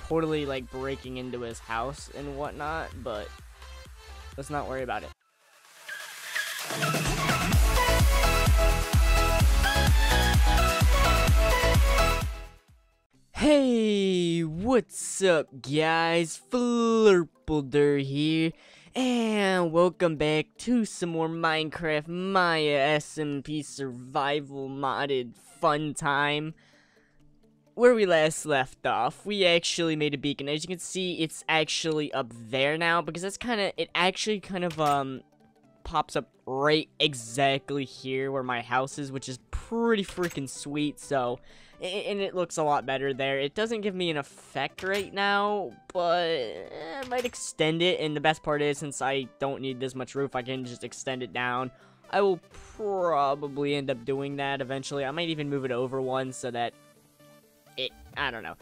totally like breaking into his house and whatnot, but let's not worry about it. Hey, what's up guys? Flurpledur here, and welcome back to some more Minecraft Mya SMP Survival modded fun time. Where we last left off, we actually made a beacon. As you can see, it's actually up there now, because that's it actually kind of pops up right exactly here where my house is, which is pretty freaking sweet. So, and it looks a lot better there. It doesn't give me an effect right now, but I might extend it. And the best part is, since I don't need this much roof, I can just extend it down. I will probably end up doing that eventually. I might even move it over one so that I don't know.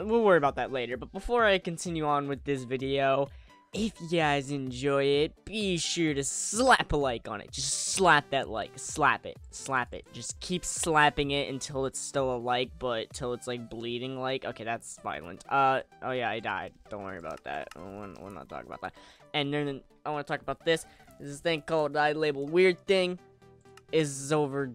We'll worry about that later. But before I continue on with this video, if you guys enjoy it, be sure to slap a like on it. Just slap that like. Slap it. Slap it. Just keep slapping it until it's still a like, but till it's like bleeding like. Okay, that's violent. Oh yeah, I died. Don't worry about that. We're not talking about that. And then I want to talk about this. This thing called I label weird thing is over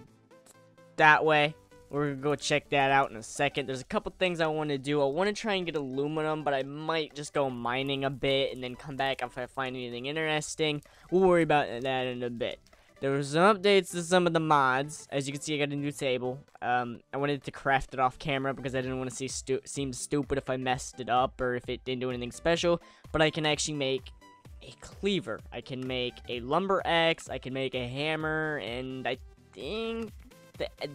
that way. We're gonna go check that out in a second. There's a couple things I want to do. I want to try and get aluminum, but I might just go mining a bit and then come back if I find anything interesting. We'll worry about that in a bit. There were some updates to some of the mods. As you can see, I got a new table. I wanted to craft it off camera because I didn't want to seem stupid if I messed it up or if it didn't do anything special. But I can actually make a cleaver. I can make a lumber axe. I can make a hammer, and I think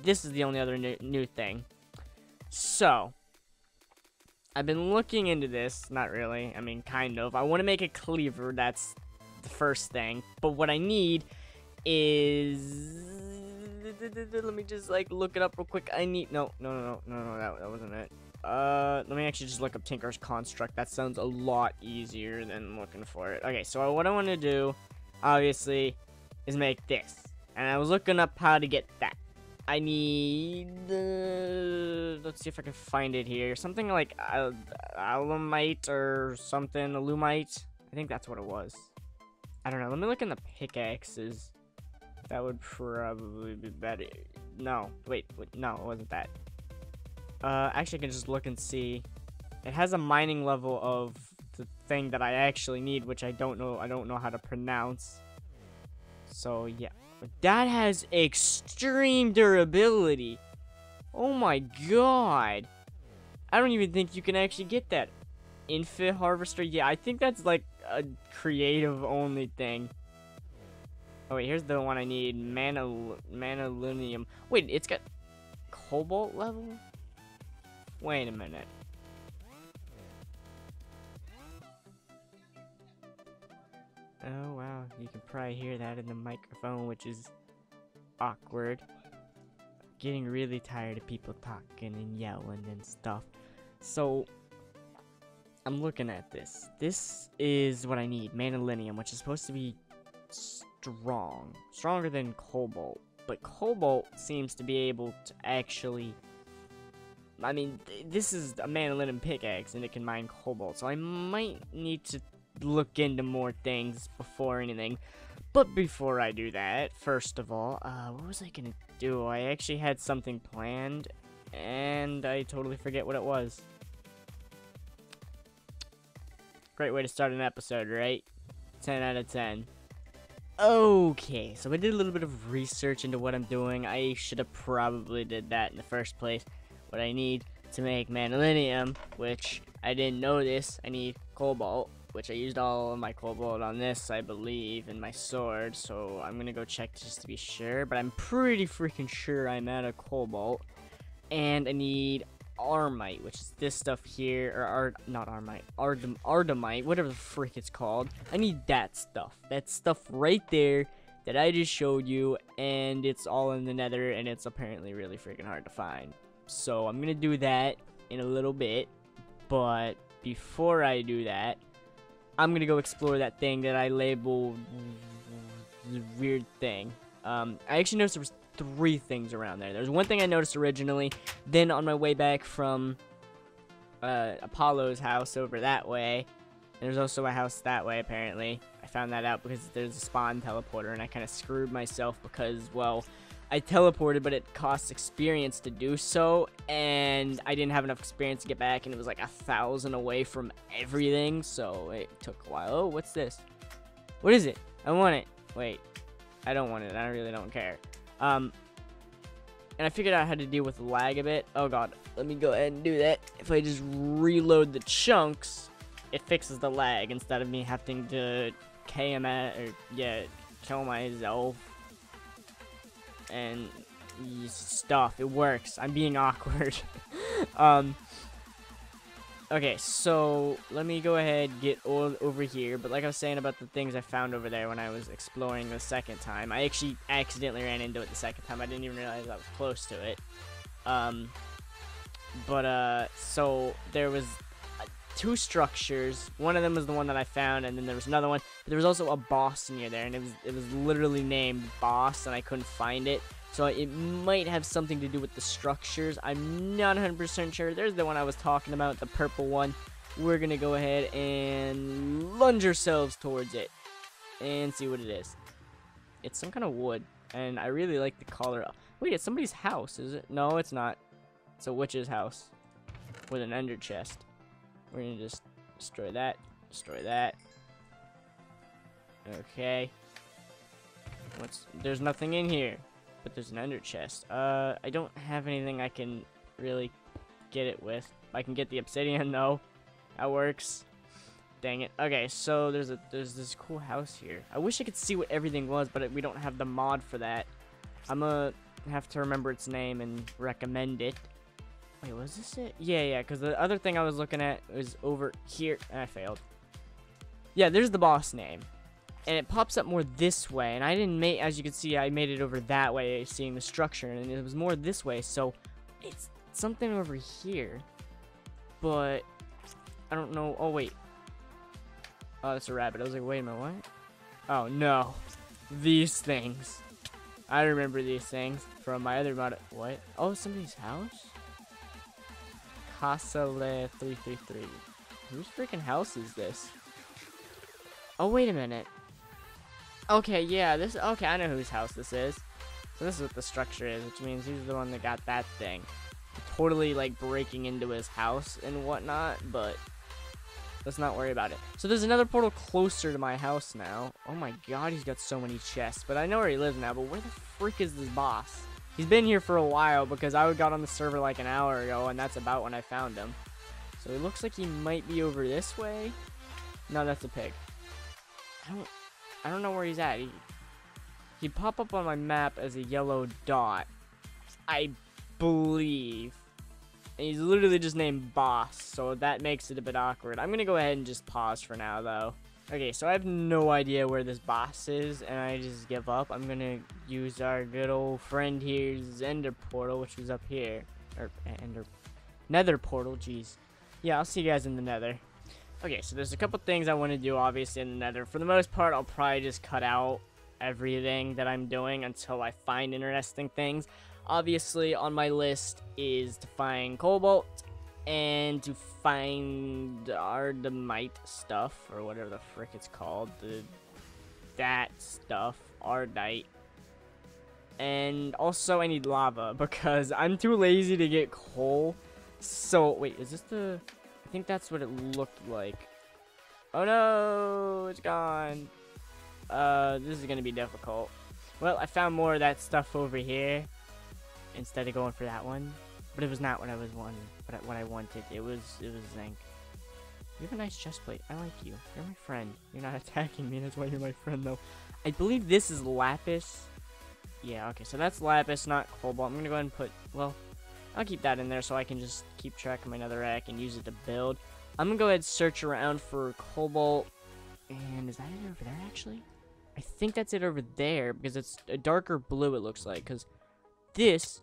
this is the only other new thing. So, I've been looking into this. Not really. I mean, kind of. I want to make a cleaver. That's the first thing. But what I need is... Let me just, like, look it up real quick. I need... No, that wasn't it. Let me actually just look up Tinker's Construct. That sounds a lot easier than looking for it. Okay, so what I want to do, obviously, is make this. And I was looking up how to get that. I need, let's see if I can find it here. Something like alumite or something, alumite. I think that's what it was. I don't know. Let me look in the pickaxes. That would probably be better. No, wait, no, it wasn't that. Actually, I can just look and see. It has a mining level of the thing that I actually need, which I don't know how to pronounce. So, yeah. That has extreme durability. Oh my god. I don't even think you can actually get that. Infant harvester. Yeah, I think that's like a creative only thing. Oh wait, here's the one I need. Manalunium. Wait, it's got cobalt level? Wait a minute. Oh wow, you can probably hear that in the microphone, which is awkward. Getting really tired of people talking and yelling and stuff. So, I'm looking at this. This is what I need, manalinium, which is supposed to be strong. Stronger than cobalt. But cobalt seems to be able to actually... I mean, this is a manalinium pickaxe and it can mine cobalt. So I might need to look into more things before anything. But before I do that, first of all, what was I gonna do? I actually had something planned and I totally forget what it was. Great way to start an episode, right? 10 out of 10. Okay, so I did a little bit of research into what I'm doing. I should have probably did that in the first place. What I need to make manalinium, which I didn't know this, I need cobalt, which I used all of my cobalt on this, I believe, in my sword, so I'm gonna go check just to be sure, but I'm pretty freaking sure I'm out of cobalt. And I need armite, which is this stuff here, or not armite, ardamite, whatever the frick it's called. I need that stuff right there that I just showed you, and it's all in the nether, and it's apparently really freaking hard to find. So I'm gonna do that in a little bit, but before I do that, I'm gonna go explore that thing that I labeled the weird thing. I actually noticed there was 3 things around there. There's one thing I noticed originally, then on my way back from Apollo's house over that way. There's also a house that way, apparently. I found that out because there's a spawn teleporter, and I kind of screwed myself because, well, I teleported, but it costs experience to do so, and I didn't have enough experience to get back, and it was like 1,000 away from everything, so it took a while. Oh, what's this? What is it? I want it. Wait, I don't want it. I really don't care. And I figured out how to deal with lag a bit. Oh god, let me go ahead and do that. If I just reload the chunks, it fixes the lag instead of me having to kill myself and stuff. It works. I'm being awkward. Okay, so let me go ahead and get all over here. But like I was saying about the things I found over there when I was exploring the second time, I actually accidentally ran into it the second time. I didn't even realize I was close to it. So there was 2 structures. One of them was the one that I found, and then there was another one. But there was also a boss near there, and it was literally named Boss, and I couldn't find it. So it might have something to do with the structures. I'm not 100% sure. There's the one I was talking about, the purple one. We're gonna go ahead and lunge ourselves towards it and see what it is. It's some kind of wood, and I really like the color. Wait, it's somebody's house, is it? No, it's not. It's a witch's house with an ender chest. We're gonna just destroy that. Destroy that. Okay. There's nothing in here, but there's an ender chest. I don't have anything I can really get it with. I can get the obsidian though. That works. Dang it. Okay, so there's this cool house here. I wish I could see what everything was, but we don't have the mod for that. I'm gonna have to remember its name and recommend it. Wait, was this it? Yeah, because the other thing I was looking at was over here, and I failed. Yeah, there's the boss name. And it pops up more this way, and I didn't make, as you can see, I made it over that way, seeing the structure, and it was more this way, so it's something over here. But I don't know. Oh, wait. Oh, that's a rabbit. I was like, wait a minute, what? Oh, no. These things. I remember these things from my other mod. What? Oh, somebody's house? Casale 333. Whose freaking house is this? Oh, wait a minute. Okay, yeah, okay, I know whose house this is. So this is what the structure is, which means he's the one that got that thing. Totally, like, breaking into his house and whatnot, but let's not worry about it. So there's another portal closer to my house now. Oh my god, he's got so many chests. But I know where he lives now, but where the frick is this boss? He's been here for a while because I got on the server like an hour ago, and that's about when I found him. So it looks like he might be over this way. No, that's a pig. I don't know where he's at. He'd pop up on my map as a yellow dot, I believe. And he's literally just named Boss, so that makes it a bit awkward. I'm gonna go ahead and just pause for now, though. Okay, so I have no idea where this boss is, and I just give up. I'm gonna use our good old friend here's Ender Portal, which was up here. Or, Nether Portal, jeez. Yeah, I'll see you guys in the Nether. Okay, so there's a couple things I want to do, obviously, in the Nether. For the most part, I'll probably just cut out everything that I'm doing until I find interesting things. Obviously, on my list is to find cobalt and to find ardamite stuff, or whatever the frick it's called. That stuff, ardite. And also, I need lava, because I'm too lazy to get coal. So, wait, is this the... I think that's what it looked like. Oh no, it's gone. This is gonna be difficult. Well, I found more of that stuff over here instead of going for that one, but it was not what I was wanting. But what I wanted, it was zinc. You have a nice chest plate. I like you. You're my friend. You're not attacking me. That's why you're my friend, though. I believe this is lapis. Yeah. Okay. So that's lapis, not cobalt. I'm gonna go ahead and put. Well, I'll keep that in there so I can just keep track of my netherrack and use it to build. I'm gonna go ahead and search around for cobalt. And is that it over there, actually? I think that's it over there, because it's a darker blue, it looks like. Because this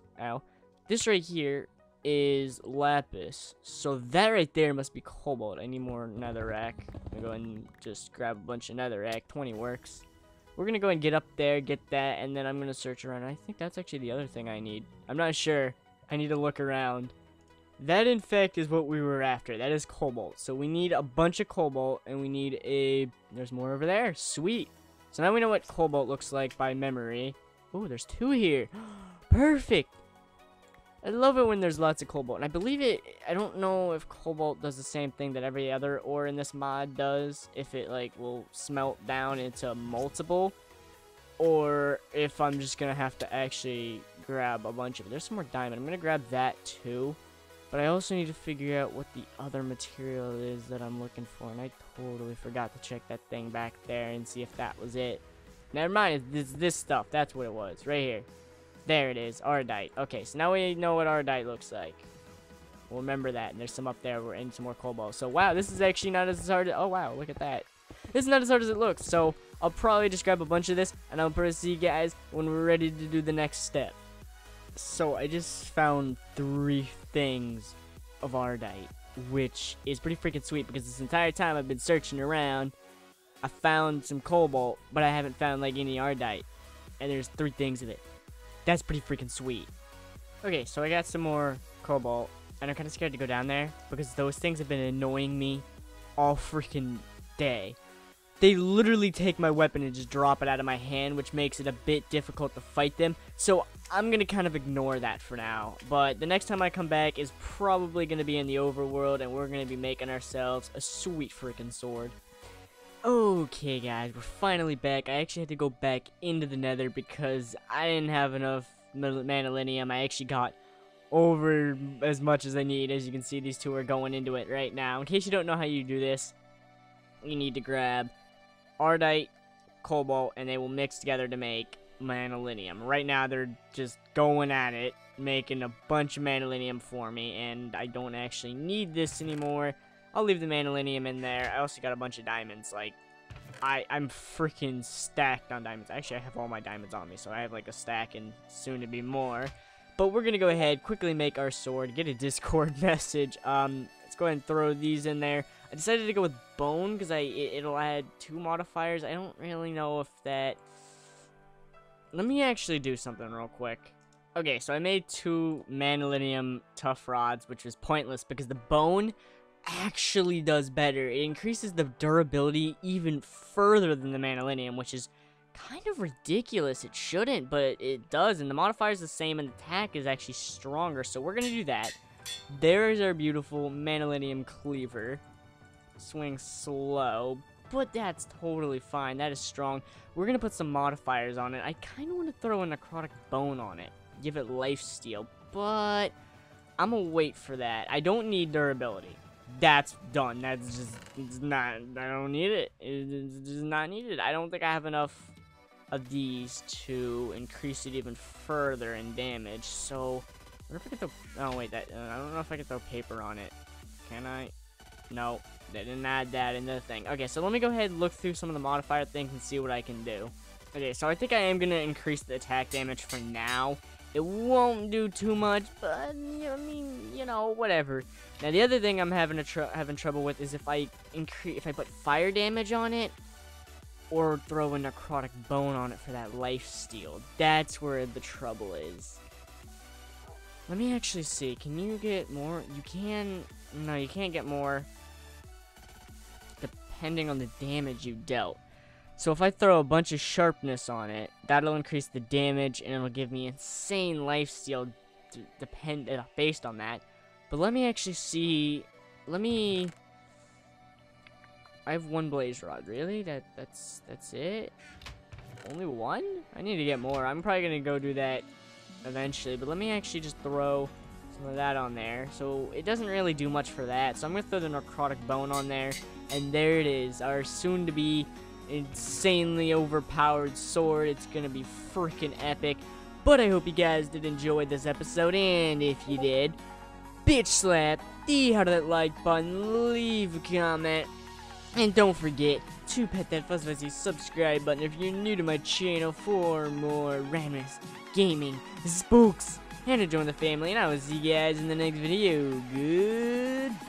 right here is lapis. So that right there must be cobalt. I need more netherrack. I'm gonna go ahead and just grab a bunch of netherrack. 20 works. We're gonna go and get up there, get that, and then I'm gonna search around. I think that's actually the other thing I need. I'm not sure. I need to look around. That, in fact, is what we were after. That is cobalt. So we need a bunch of cobalt, and we need a... There's more over there. Sweet. So now we know what cobalt looks like by memory. Oh, there's 2 here. Perfect. I love it when there's lots of cobalt. And I believe it... I don't know if cobalt does the same thing that every other ore in this mod does. If it, like, will smelt down into multiple. Or if I'm just going to have to actually grab a bunch of it. There's some more diamond. I'm going to grab that, too. But I also need to figure out what the other material is that I'm looking for. And I totally forgot to check that thing back there and see if that was it. Never mind, it's this stuff. That's what it was, right here. There it is, Ardite. Okay, so now we know what Ardite looks like. We'll remember that. And there's some up there. We're in some more cobalt. So, wow, this is actually not as hard as... Oh, wow, look at that. This is not as hard as it looks. So, I'll probably just grab a bunch of this. And I'll probably see you guys when we're ready to do the next step. So, I just found 3 things of Ardite, which is pretty freaking sweet because this entire time I've been searching around, I found some cobalt, but I haven't found like any Ardite, and there's 3 things of it. That's pretty freaking sweet. Okay, so I got some more cobalt, and I'm kind of scared to go down there because those things have been annoying me all freaking day. They literally take my weapon and just drop it out of my hand, which makes it a bit difficult to fight them. So I'm going to kind of ignore that for now. But the next time I come back is probably going to be in the overworld, and we're going to be making ourselves a sweet freaking sword. Okay, guys, we're finally back. I actually had to go back into the nether because I didn't have enough manalinium. I actually got over as much as I need. As you can see, these 2 are going into it right now. In case you don't know how you do this, you need to grab Ardite, cobalt, and they will mix together to make manalinium. Right now, they're just going at it, making a bunch of manalinium for me, and I don't actually need this anymore. I'll leave the manalinium in there. I also got a bunch of diamonds. Like, I'm freaking stacked on diamonds. Actually, I have all my diamonds on me, so I have like a stack and soon to be more. But we're gonna go ahead, quickly make our sword, get a Discord message. Let's go ahead and throw these in there. I decided to go with bone because it'll add 2 modifiers. I don't really know if that... Let me actually do something real quick. Okay, so I made 2 manalinium tough rods, which was pointless because the bone actually does better. It increases the durability even further than the manalinium, which is kind of ridiculous. It shouldn't, but it does, and the modifier is the same, and the attack is actually stronger, so we're going to do that. There is our beautiful manalinium cleaver. Swing slow, but that's totally fine. That is strong. We're gonna put some modifiers on it. I kind of want to throw a necrotic bone on it, give it lifesteal, but I'm gonna wait for that. I don't need durability. That's done. That's just, it's not, I don't need it. It's just not needed. I don't think I have enough of these to increase it even further in damage. So, what if I could throw, oh wait, that, I don't know if I can throw paper on it. Can I? No. They didn't add that in the thing. Okay, so let me go ahead and look through some of the modifier things and see what I can do. Okay, so I think I am going to increase the attack damage for now. It won't do too much, but, I mean, you know, whatever. Now, the other thing I'm having trouble with is if I put fire damage on it, or throw a necrotic bone on it for that lifesteal. That's where the trouble is. Let me actually see. Can you get more? You can... No, you can't get more. Depending on the damage you dealt. So if I throw a bunch of sharpness on it, that'll increase the damage and it'll give me insane lifesteal based on that. But let me actually see. I have 1 blaze rod. Really? That's it? Only 1? I need to get more. I'm probably gonna go do that eventually. But let me actually just throw some of that on there. So it doesn't really do much for that. So I'm gonna throw the necrotic bone on there. And there it is, our soon-to-be insanely overpowered sword. It's gonna be freaking epic. But I hope you guys did enjoy this episode, and if you did, bitch slap the hard that like button, leave a comment, and don't forget to hit that fuzzy subscribe button if you're new to my channel for more randomness, gaming, spooks, and to join the family. And I will see you guys in the next video. Goodbye.